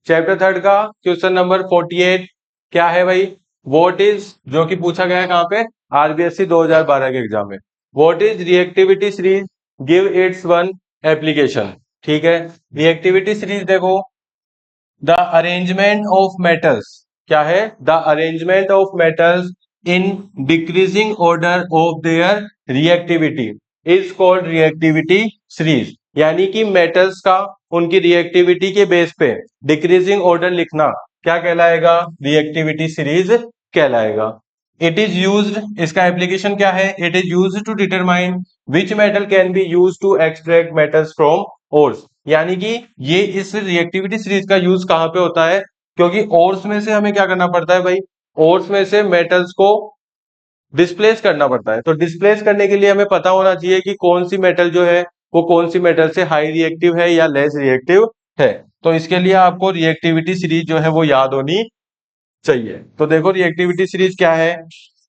Chapter third का question number 48 क्या है भाई? व्हाट इज, जो कि पूछा गया है कहाँ पे? आरबीएससी 2012 के एग्जाम में। What is reactivity series, give its one application. ठीक है, रिएक्टिविटी सीरीज देखो, द अरेंजमेंट ऑफ मेटल्स, क्या है? The arrangement of metals in decreasing order of their reactivity is called reactivity series. यानी कि मेटल्स का उनकी रिएक्टिविटी के बेस पे डिक्रीजिंग ऑर्डर लिखना क्या कहलाएगा? रिएक्टिविटी सीरीज कहलाएगा। इट इज यूज्ड, इसका एप्लीकेशन क्या है? It is used to determine which metal can be used to extract metals from ores. यानी कि ये इस रिएक्टिविटी सीरीज का यूज कहां पे होता है? क्योंकि ओर्स में से हमें क्या करना पड़ता है भाई? ओर्स में से मेटल्स को डिस्प्लेस करना पड़ता है। तो डिस्प्लेस करने के लिए हमें पता होना चाहिए कि कौन सी मेटल जो है वो कौन सी मेटल से हाई रिएक्टिव है या लेस रिएक्टिव है। तो इसके लिए आपको रिएक्टिविटी सीरीज जो है वो याद होनी चाहिए। तो देखो रिएक्टिविटी सीरीज क्या है?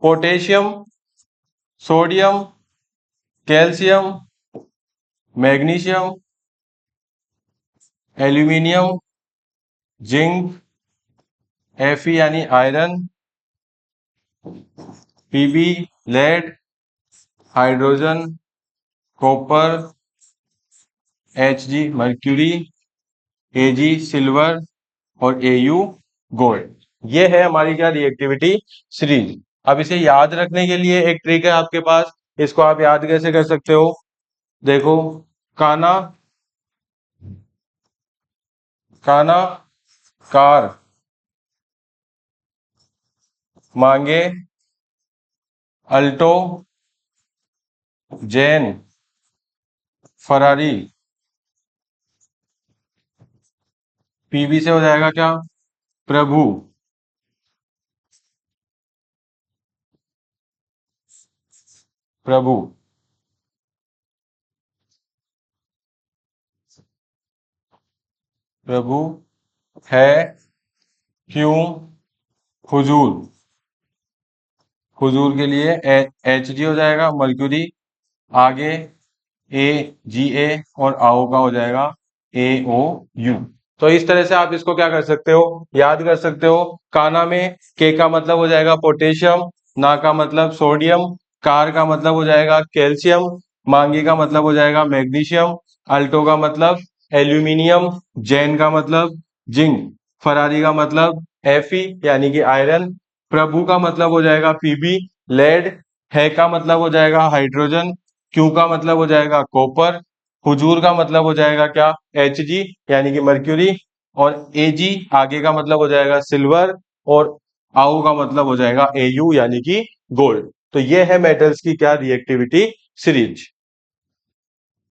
Potassium, sodium, calcium, magnesium, aluminium, zinc, Fe यानी iron, Pb lead, hydrogen, copper, Hg mercury, Ag silver और Au गोल्ड। ये है हमारी क्या? Reactivity series. अब इसे याद रखने के लिए एक ट्रिक है आपके पास, इसको आप याद कैसे कर सकते हो? देखो, काना, काना, कार, मांगे, अल्टो, जैन, फरारी। पीबी से हो जाएगा क्या? प्रभु, प्रभु, प्रभु, है, क्यों, हुजूर, हुजूर के लिए एच डी हो जाएगा, मर्क्यूरी, आगे ए जी ए, और आओ का हो जाएगा ए ओ यू। तो इस तरह से आप इसको क्या कर सकते हो? याद कर सकते हो। काना में के का मतलब हो जाएगा पोटेशियम, ना का मतलब सोडियम, कार का मतलब हो जाएगा कैल्शियम, मांगी का मतलब हो जाएगा मैग्नीशियम, अल्टो का मतलब एल्यूमिनियम, जैन का मतलब जिंक, फरारी का मतलब एफी यानी कि आयरन, प्रभु का मतलब हो जाएगा पीबी लेड, है का मतलब हो जाएगा हाइड्रोजन, क्यू का मतलब हो जाएगा कॉपर, हुजूर का मतलब हो जाएगा क्या? एच जी यानी कि मर्क्यूरी, और ए जी आगे का मतलब हो जाएगा सिल्वर, और आउ का मतलब हो जाएगा ए यू यानी कि गोल्ड। तो ये है मेटल्स की क्या? Reactivity series.